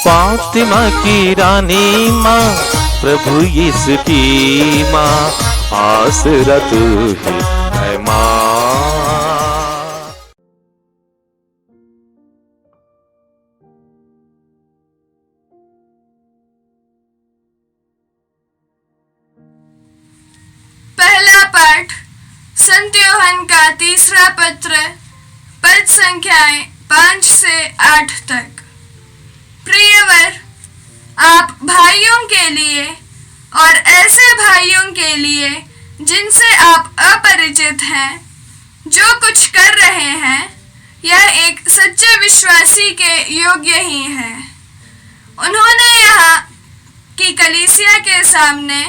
फातिमा की रानी माँ, प्रभु यीशु की माँ, आसरा तू ही है माँ। पहला पाठ संत यूहन्ना का तीसरा पत्र, पद संख्याएं 5 से 8 तक। प्रियवर, आप भाइयों के लिए और ऐसे भाइयों के लिए जिनसे आप अपरिचित हैं, जो कुछ कर रहे हैं, यह एक सच्चे विश्वासी के योग्य ही है। उन्होंने यहाँ की कलीसिया के सामने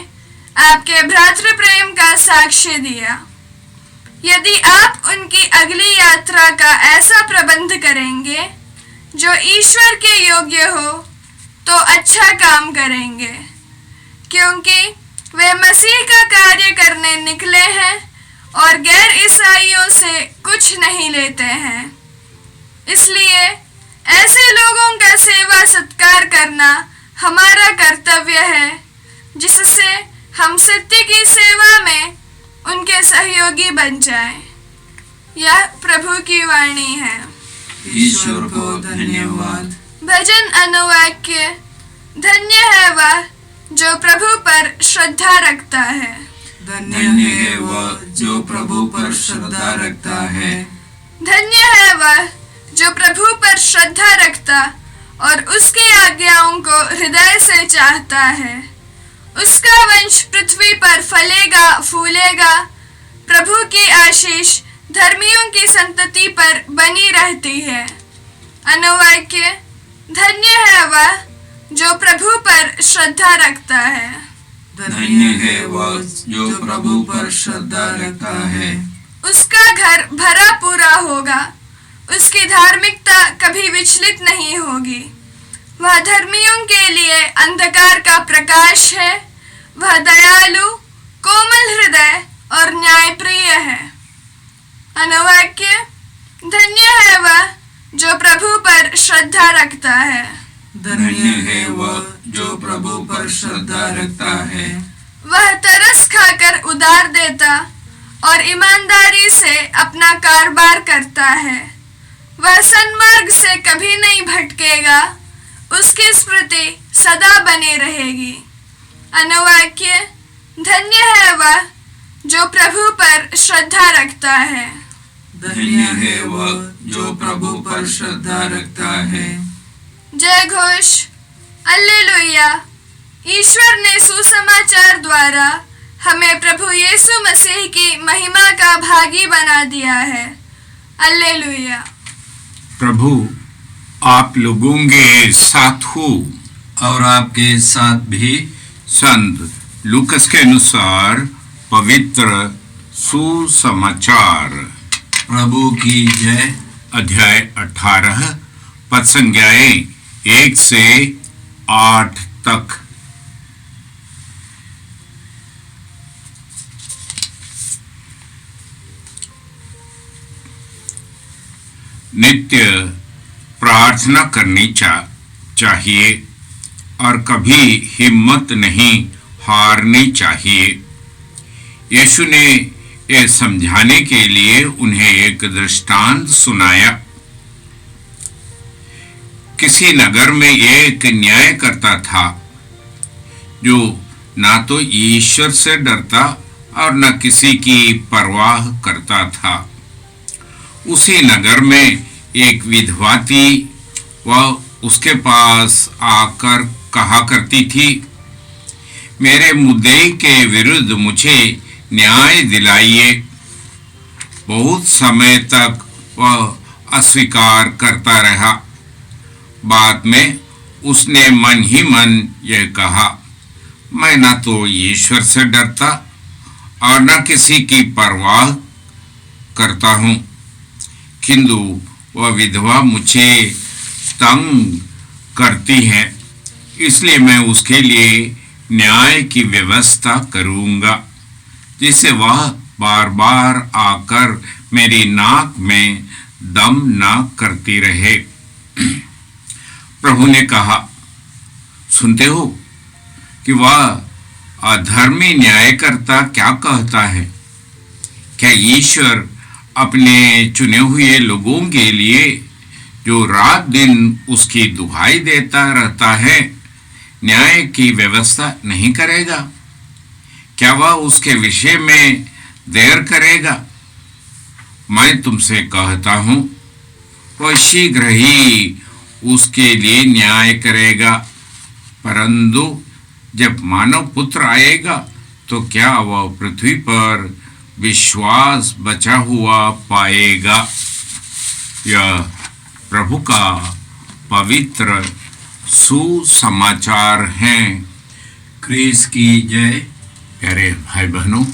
आपके भ्रातृ प्रेम का साक्ष्य दिया। यदि आप उनकी अगली यात्रा का ऐसा प्रबंध करेंगे जो ईश्वर के योग्य हो, तो अच्छा काम करेंगे, क्योंकि वे मसीह का कार्य करने निकले हैं और गैर ईसाइयों से कुछ नहीं लेते हैं। इसलिए ऐसे लोगों का सेवा सत्कार करना हमारा कर्तव्य है, जिससे हम सत्य की सेवा में उनके सहयोगी बन जाएं। यह प्रभु की वाणी है। ईश्वर को धन्यवाद। भजन अनुवाक्य। धन्य है वह जो प्रभु पर श्रद्धा रखता है। धन्य है वह जो प्रभु पर श्रद्धा रखता है। धन्य है वह जो प्रभु पर श्रद्धा रखता और उसकी आज्ञाओं को हृदय से चाहता है। उसका वंश पृथ्वी पर फलेगा फूलेगा। प्रभु की आशीष धर्मियों की संतति पर बनी रहती है। अनुवाक्य। धन्य है वह जो प्रभु पर श्रद्धा रखता है। धन्य है वह जो प्रभु पर श्रद्धा रखता है। उसका घर भरा पूरा होगा, उसकी धार्मिकता कभी विचलित नहीं होगी। वह धर्मियों के लिए अंधकार का प्रकाश है। वह दयालु, कोमल हृदय और न्यायप्रिय है। अनुवाक्य। धन्य है वह जो प्रभु पर श्रद्धा रखता है। धन्य है वह जो प्रभु पर श्रद्धा रखता है। वह तरस खाकर उधार देता और ईमानदारी से अपना कारोबार करता है। वह सन्मार्ग से कभी नहीं भटकेगा, उसकी स्मृति सदा बनी रहेगी। अनुवाक्य। धन्य है वह जो प्रभु पर श्रद्धा रखता है। धन्य है वह जो प्रभु पर श्रद्धा रखता है। जय घोष। अल्लेलुया। ईश्वर ने सुसमाचार द्वारा हमें प्रभु यीशु मसीह की महिमा का भागी बना दिया है। अल्लेलुया। प्रभु आप लोगों के साथ हो और आपके साथ भी। संत लूकस के अनुसार पवित्र सुसमाचार। प्रभु की जय। अध्याय 18 पद संख्याएं 1 से 8 तक। नित्य प्रार्थना करनी चाहिए और कभी हिम्मत नहीं हारनी चाहिए। यीशु ने यह समझाने के लिए उन्हें एक दृष्टांत सुनाया। किसी नगर में एक न्यायकर्ता था जो ना तो ईश्वर से डरता और न किसी की परवाह करता था। उसी नगर में एक विधवा थी। वह उसके पास आकर कहा करती थी, मेरे मुद्दे के विरुद्ध मुझे न्याय दिलाइए। बहुत समय तक वह अस्वीकार करता रहा। बाद में उसने मन ही मन यह कहा, मैं न तो ईश्वर से डरता और न किसी की परवाह करता हूँ, किंतु वह विधवा मुझे तंग करती है, इसलिए मैं उसके लिए न्याय की व्यवस्था करूँगा, जिससे वह बार बार आकर मेरी नाक में दम न करती रहे। प्रभु ने कहा, सुनते हो कि वह अधर्मी न्यायकर्ता क्या कहता है? क्या ईश्वर अपने चुने हुए लोगों के लिए जो रात दिन उसकी दुहाई देता रहता है न्याय की व्यवस्था नहीं करेगा? क्या वह उसके विषय में देर करेगा? मैं तुमसे कहता हूं वह शीघ्र ही उसके लिए न्याय करेगा। परंतु जब मानव पुत्र आएगा तो क्या वह पृथ्वी पर विश्वास बचा हुआ पाएगा? यह प्रभु का पवित्र सुसमाचार है। क्रिस की जय। प्यारे भाई बहनों,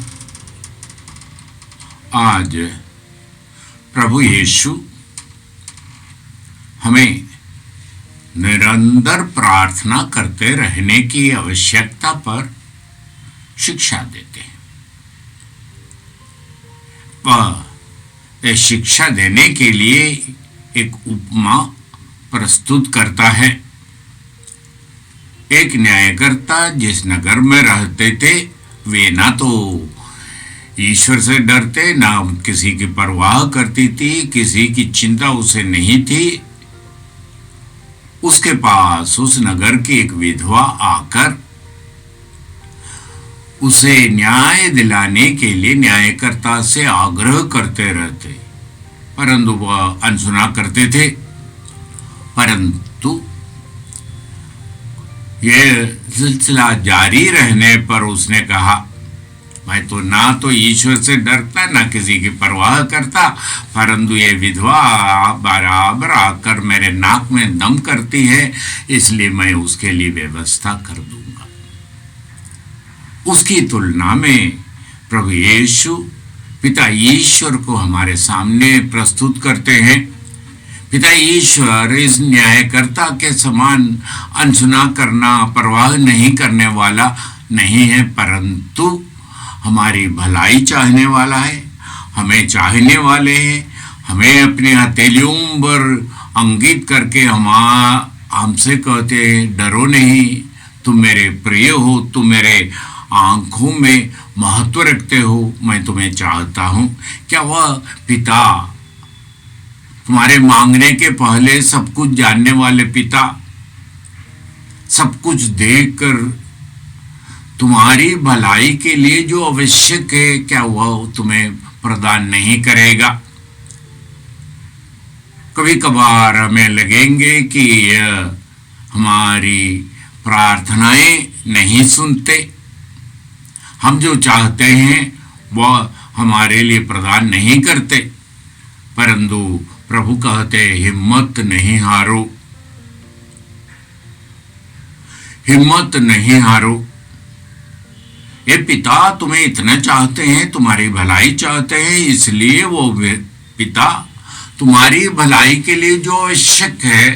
आज प्रभु यीशु हमें निरंतर प्रार्थना करते रहने की आवश्यकता पर शिक्षा देते हैं। वह शिक्षा देने के लिए एक उपमा प्रस्तुत करता है। एक न्यायकर्ता जिस नगर में रहते थे वे ना तो ईश्वर से डरते, ना किसी की परवाह करती थी, किसी की चिंता उसे नहीं थी। उसके पास उस नगर की एक विधवा आकर उसे न्याय दिलाने के लिए न्यायकर्ता से आग्रह करते रहते, परंतु वह अनसुना करते थे। परंतु यह सिलसिला जारी रहने पर उसने कहा, मैं तो ना तो ईश्वर से डरता, ना किसी की परवाह करता, परंतु ये विधवा बराबर आकर मेरे नाक में दम करती है, इसलिए मैं उसके लिए व्यवस्था कर दूंगा। उसकी तुलना में प्रभु यीशु पिता ईश्वर को हमारे सामने प्रस्तुत करते हैं। पिता ईश्वर इस न्यायकर्ता के समान अनसुना करना, परवाह नहीं करने वाला नहीं है, परंतु हमारी भलाई चाहने वाला है। हमें चाहने वाले हैं, हमें अपनी हथेलियों पर अंकित करके हमसे कहते हैं, डरो नहीं, तुम मेरे प्रिय हो, तुम मेरे आंखों में महत्व रखते हो, मैं तुम्हें चाहता हूं। क्या वह पिता, तुम्हारे मांगने के पहले सब कुछ जानने वाले पिता, सब कुछ देखकर तुम्हारी भलाई के लिए जो आवश्यक है, क्या वह तुम्हें प्रदान नहीं करेगा? कभी कभार हमें लगेंगे कि हमारी प्रार्थनाएं नहीं सुनते, हम जो चाहते हैं वह हमारे लिए प्रदान नहीं करते, परंतु प्रभु कहते हिम्मत नहीं हारो, हिम्मत नहीं हारो। ये पिता तुम्हें इतना चाहते हैं, तुम्हारी भलाई चाहते हैं, इसलिए वो पिता तुम्हारी भलाई के लिए जो आवश्यक है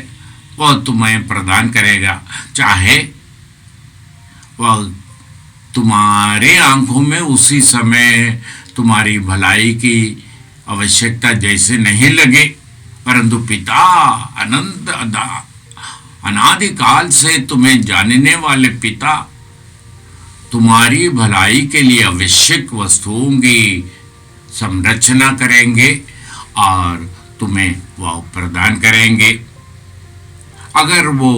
वह तुम्हें प्रदान करेगा, चाहे वह तुम्हारे आंखों में उसी समय तुम्हारी भलाई की आवश्यकता जैसे नहीं लगे, परंतु पिता अनंत अनादिकाल से तुम्हें जानने वाले पिता तुम्हारी भलाई के लिए आवश्यक वस्तुओं की संरचना करेंगे और तुम्हें वह प्रदान करेंगे। अगर वो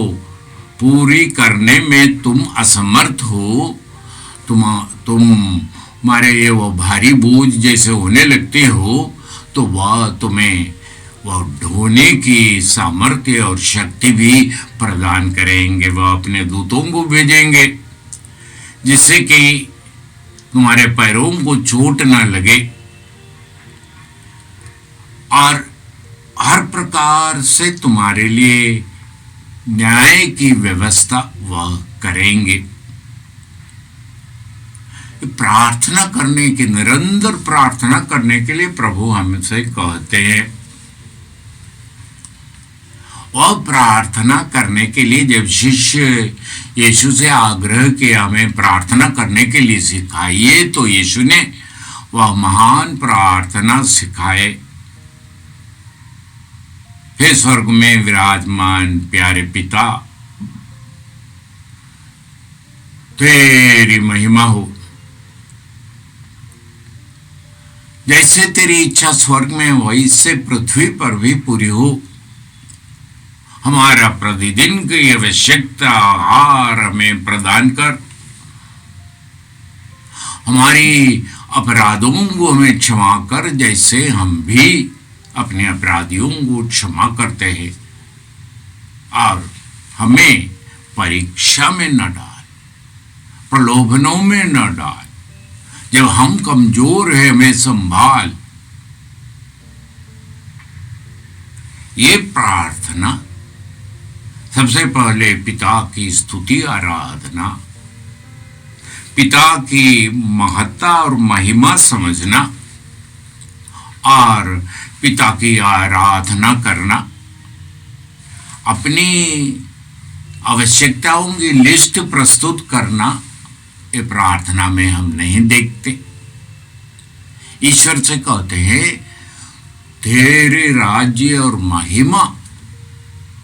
पूरी करने में तुम असमर्थ हो, तुम्हारे ये वो भारी बोझ जैसे होने लगते हो, तो वह तुम्हें वह ढोने की सामर्थ्य और शक्ति भी प्रदान करेंगे। वह अपने दूतों को भेजेंगे जिससे कि तुम्हारे पैरों को चोट न लगे, और हर प्रकार से तुम्हारे लिए न्याय की व्यवस्था वह करेंगे। प्रार्थना करने की, निरंतर प्रार्थना करने के लिए प्रभु हमसे कहते हैं। और प्रार्थना करने के लिए जब शिष्य यीशु से आग्रह किया हमें प्रार्थना करने के लिए सिखाइए, तो यीशु ने वह महान प्रार्थना सिखाए। हे स्वर्ग में विराजमान प्यारे पिता, तेरी महिमा हो। जैसे तेरी इच्छा स्वर्ग में वैसे पृथ्वी पर भी पूरी हो। हमारा प्रतिदिन की आवश्यकता आहार हमें प्रदान कर। हमारी अपराधों को हमें क्षमा कर, जैसे हम भी अपने अपराधियों को क्षमा करते हैं। और हमें परीक्षा में न डाल, प्रलोभनों में न डाल। जब हम कमजोर हैं हमें संभाल। ये प्रार्थना सबसे पहले पिता की स्तुति आराधना, पिता की महत्ता और महिमा समझना और पिता की आराधना करना, अपनी आवश्यकताओं की लिस्ट प्रस्तुत करना, ये प्रार्थना में हम नहीं देखते। ईश्वर से कहते हैं तेरे राज्य और महिमा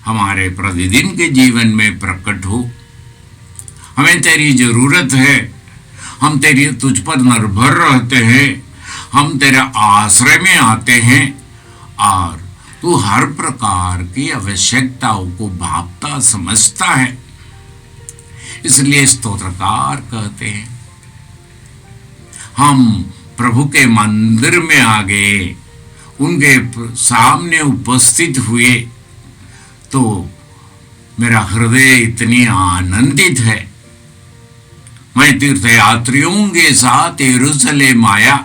हमारे प्रतिदिन के जीवन में प्रकट हो। हमें तेरी जरूरत है, हम तुझ पर निर्भर रहते हैं, हम तेरे आश्रय में आते हैं और तू हर प्रकार की आवश्यकताओं को भांपता समझता है। इसलिए स्तोत्रकार कहते हैं। हम प्रभु के मंदिर में आ गए, उनके सामने उपस्थित हुए तो मेरा हृदय इतनी आनंदित है। मैं तीर्थयात्रियों के साथ यरूशलेम आया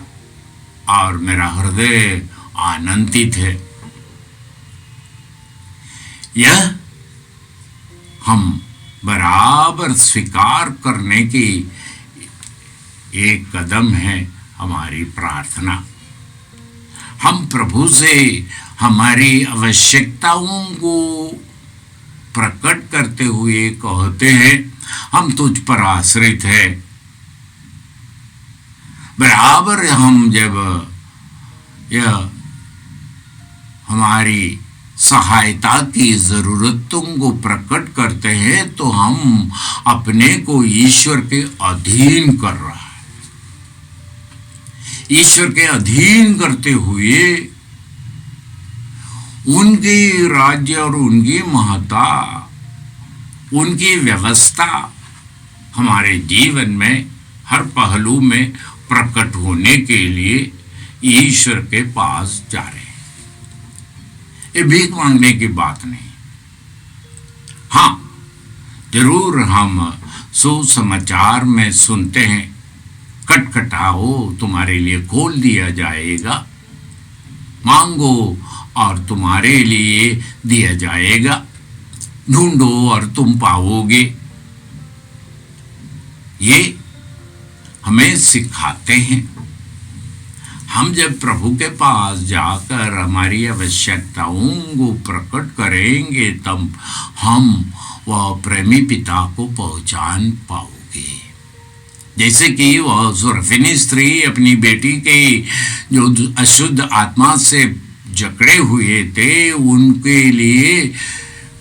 और मेरा हृदय आनंदित है। यह हम बराबर स्वीकार करने की एक कदम है हमारी प्रार्थना। हम प्रभु से हमारी आवश्यकताओं को प्रकट करते हुए कहते हैं हम तुझ पर आश्रित है। बराबर हम जब यह हमारी सहायता की जरूरतों को प्रकट करते हैं तो हम अपने को ईश्वर के अधीन कर रहा है। ईश्वर के अधीन करते हुए उनकी राज्य और उनकी महत्ता, उनकी व्यवस्था हमारे जीवन में हर पहलू में प्रकट होने के लिए ईश्वर के पास जा रहे हैं। ये भीख मांगने की बात नहीं। हाँ, जरूर हम सुसमाचार में सुनते हैं खटखटाओ तुम्हारे लिए खोल दिया जाएगा, मांगो और तुम्हारे लिए दिया जाएगा, ढूंढो और तुम पाओगे। ये हमें सिखाते हैं। हम जब प्रभु के पास जाकर हमारी आवश्यकताओं को प्रकट करेंगे तब हम वह प्रेमी पिता को पहचान पाओगे। जैसे कि वह सुरफिनी स्त्री अपनी बेटी के जो अशुद्ध आत्मा से जकड़े हुए थे उनके लिए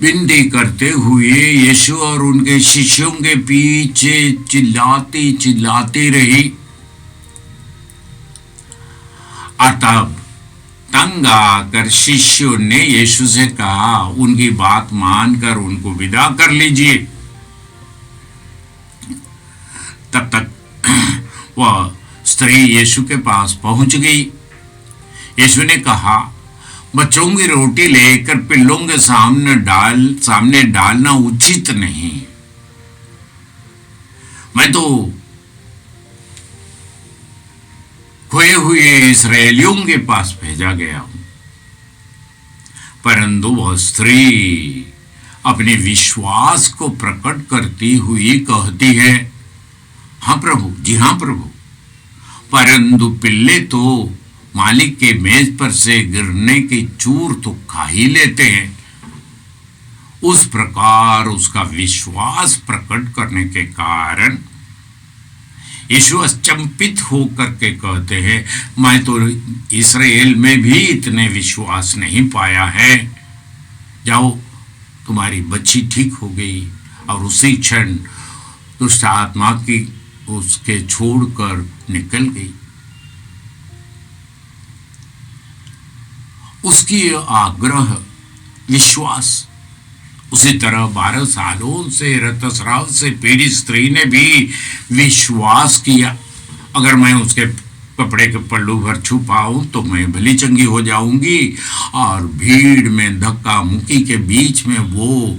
विनती करते हुए यीशु और उनके शिष्यों के पीछे चिल्लाती चिल्लाती रही और तब तंग आकर शिष्यों ने यीशु से कहा उनकी बात मानकर उनको विदा कर लीजिए। तब तक वह स्त्री यीशु के पास पहुंच गई। यीशु ने कहा बच्चों की रोटी लेकर पिल्लों के सामने डालना उचित नहीं। मैं तो खोए हुए इस्राएलियों के पास भेजा गया हूं। परंतु वह स्त्री अपने विश्वास को प्रकट करती हुई कहती है हाँ प्रभु, जी हाँ प्रभु, परंतु पिल्ले तो मालिक के मेज पर से गिरने की चूर तो खा ही लेते हैं। उस प्रकार उसका विश्वास प्रकट करने के कारण यीशु अचंपित होकर के कहते हैं मैं तो इस्राएल में भी इतने विश्वास नहीं पाया है। जाओ तुम्हारी बच्ची ठीक हो गई। और उसी क्षण दुष्ट आत्मा की उसके छोड़कर निकल गई। उसकी आग्रह, विश्वास। उसी तरह 12 सालों से रक्तस्राव से पीड़ित स्त्री ने भी विश्वास किया, अगर मैं उसके कपड़े के पल्लू भर छू पाऊं तो मैं भली चंगी हो जाऊंगी। और भीड़ में धक्का मुक्की के बीच में वो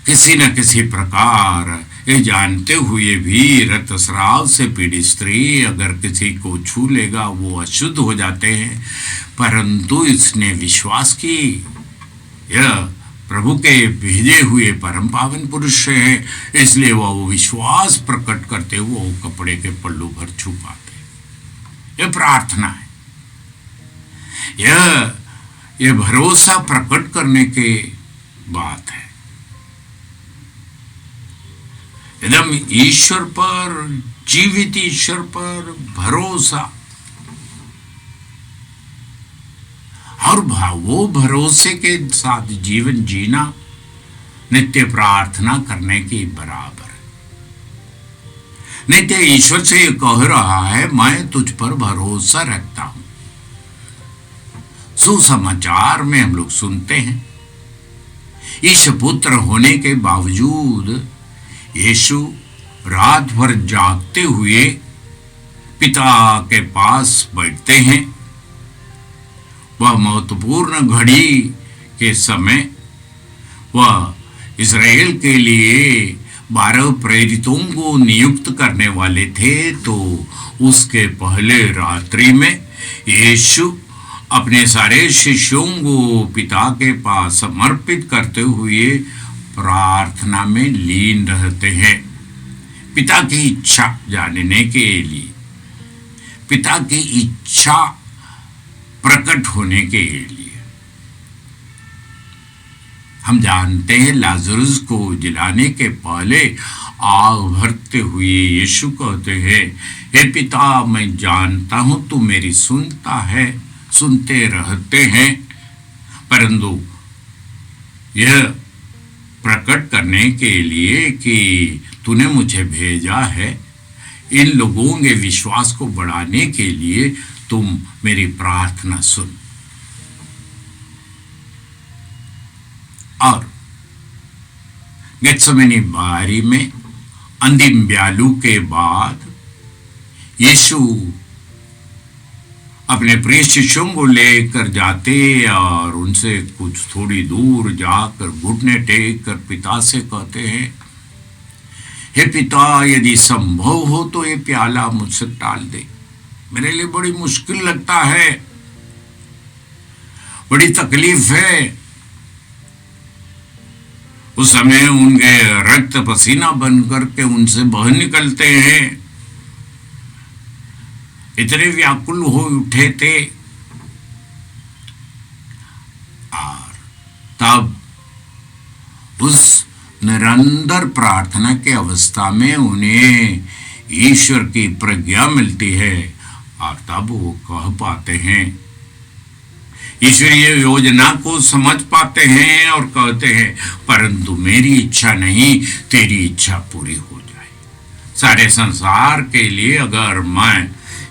किसी न किसी प्रकार ये जानते हुए भी रक्तस्राव से पीड़ित स्त्री अगर किसी को छू लेगा वो अशुद्ध हो जाते हैं, परंतु इसने विश्वास की यह प्रभु के भेजे हुए परम पावन पुरुष हैं, इसलिए वह विश्वास प्रकट करते हुए वो कपड़े के पल्लू भर छू पाते। यह प्रार्थना है, यह भरोसा प्रकट करने की बात है। एकदम ईश्वर पर, जीवित ईश्वर पर भरोसा, और वो भरोसे के साथ जीवन जीना नित्य प्रार्थना करने के बराबर है। नित्य ईश्वर से ये कह रहा है, मैं तुझ पर भरोसा रखता हूं। सुसमाचार में हम लोग सुनते हैं, ईश पुत्र होने के बावजूद यीशु रात भर जागते हुए पिता के पास बैठते हैं। वह महत्वपूर्ण घड़ी के समय वह इज़राइल के लिए 12 प्रेरितों को नियुक्त करने वाले थे, तो उसके पहले रात्रि में यीशु अपने सारे शिष्यों को पिता के पास समर्पित करते हुए प्रार्थना में लीन रहते हैं, पिता की इच्छा जानने के लिए, पिता की इच्छा प्रकट होने के लिए। हम जानते हैं लाजरुस को जिलाने के पहले आग भरते हुए यीशु कहते हैं, हे पिता, मैं जानता हूं तू मेरी सुनते रहते हैं, परंतु यह प्रकट करने के लिए कि तूने मुझे भेजा है, इन लोगों के विश्वास को बढ़ाने के लिए तुम मेरी प्रार्थना सुन। और गेत्सेमनी बारी में अंतिम ब्यालू के बाद यीशु अपने प्रिय शिष्यों को लेकर जाते और उनसे कुछ थोड़ी दूर जाकर घुटने टेक कर पिता से कहते हैं, हे पिता, यदि संभव हो तो ये प्याला मुझसे टाल दे, मेरे लिए बड़ी मुश्किल लगता है, बड़ी तकलीफ है। उस समय उनके रक्त पसीना बन करके उनसे बह निकलते हैं, इतने व्याकुल हो उठे थे। और तब उस निरंतर प्रार्थना के अवस्था में उन्हें ईश्वर की प्रज्ञा मिलती है और तब वो कह पाते हैं, ईश्वरीय योजना को समझ पाते हैं और कहते हैं, परंतु मेरी इच्छा नहीं, तेरी इच्छा पूरी हो जाए। सारे संसार के लिए अगर मैं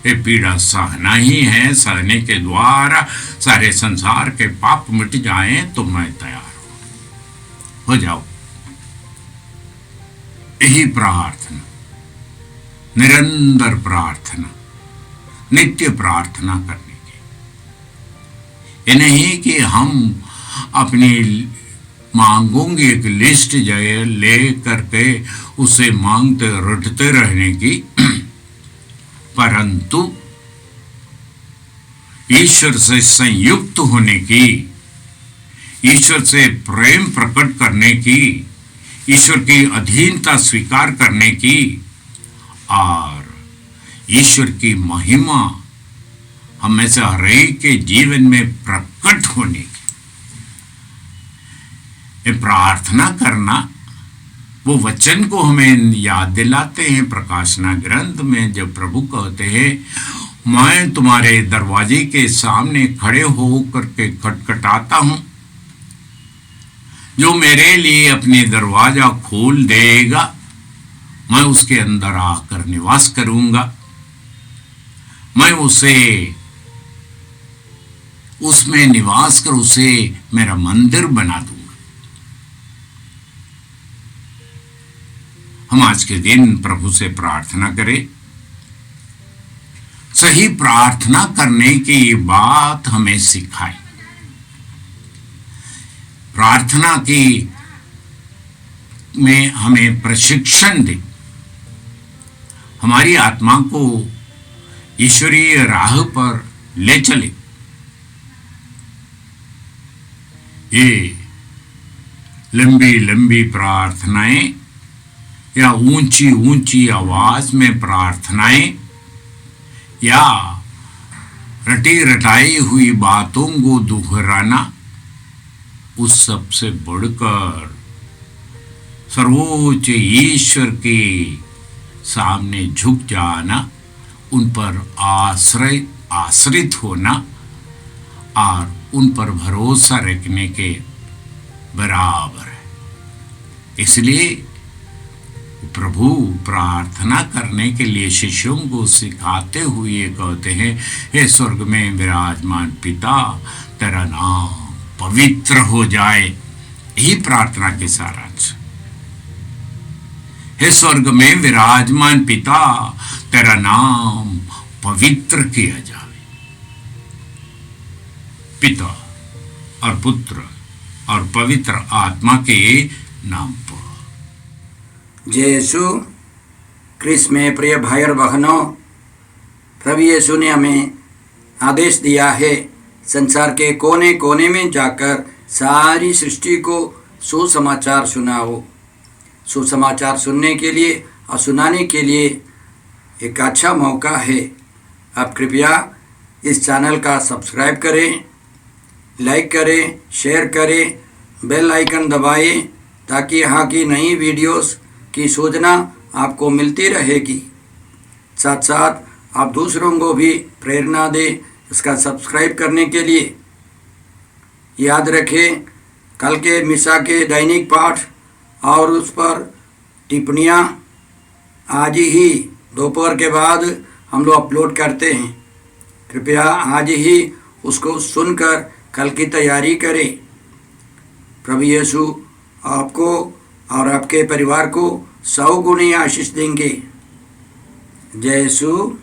ये पीड़ा सहना ही है, सहने के द्वारा सारे संसार के पाप मिट जाएं, तो मैं तैयार हो जाओ। यही प्रार्थना, निरंतर प्रार्थना, नित्य प्रार्थना करने की। ये नहीं कि हम अपनी मांगों की एक लिस्ट ले करके उसे मांगते रटते रहने की, परंतु ईश्वर से संयुक्त होने की, ईश्वर से प्रेम प्रकट करने की, ईश्वर की अधीनता स्वीकार करने की और ईश्वर की महिमा हमेशा हर एक के जीवन में प्रकट होने की। ये प्रार्थना करना वो वचन को हमें याद दिलाते हैं प्रकाशना ग्रंथ में, जब प्रभु कहते हैं, मैं तुम्हारे दरवाजे के सामने खड़े होकर के खटखटाता हूं, जो मेरे लिए अपने दरवाजा खोल देगा मैं उसके अंदर आकर निवास करूंगा, मैं उसे उसमें निवास कर उसे मेरा मंदिर बना दूंगा। हम आज के दिन प्रभु से प्रार्थना करें। सही प्रार्थना करने की बात हमें सिखाए, प्रार्थना की में हमें प्रशिक्षण दे, हमारी आत्मा को ईश्वरीय राह पर ले चले। ये लंबी लंबी प्रार्थनाएं या ऊंची ऊंची आवाज में प्रार्थनाएं या रटी रटाई हुई बातों को दोहराना, उस सब से बढ़कर सर्वोच्च ईश्वर के सामने झुक जाना, उन पर आश्रित होना और उन पर भरोसा रखने के बराबर है। इसलिए प्रभु प्रार्थना करने के लिए शिष्यों को सिखाते हुए कहते हैं, हे स्वर्ग में विराजमान पिता, तेरा नाम पवित्र हो जाए। यही प्रार्थना के सारांश। हे स्वर्ग में विराजमान पिता, तेरा नाम पवित्र किया जाए। पिता और पुत्र और पवित्र आत्मा के नाम पर। जय यीशु क्रिस्त में प्रिय भाई और बहनों, प्रभु यीशु ने हमें आदेश दिया है संसार के कोने कोने में जाकर सारी सृष्टि को सुसमाचार सुनाओ। सुसमाचार सुनने के लिए और सुनाने के लिए एक अच्छा मौका है। आप कृपया इस चैनल का सब्सक्राइब करें, लाइक करें, शेयर करें, बेल आइकन दबाएं ताकि यहाँ की नई वीडियोस की सूचना आपको मिलती रहेगी। साथ साथ आप दूसरों को भी प्रेरणा दें इसका सब्सक्राइब करने के लिए। याद रखें, कल के मिसा के दैनिक पाठ और उस पर टिप्पणियाँ आज ही दोपहर के बाद हम लोग अपलोड करते हैं। कृपया आज ही उसको सुनकर कल की तैयारी करें। प्रभु यीशु आपको और आपके परिवार को 100 गुनी आशीष देंगे। जय यीशु।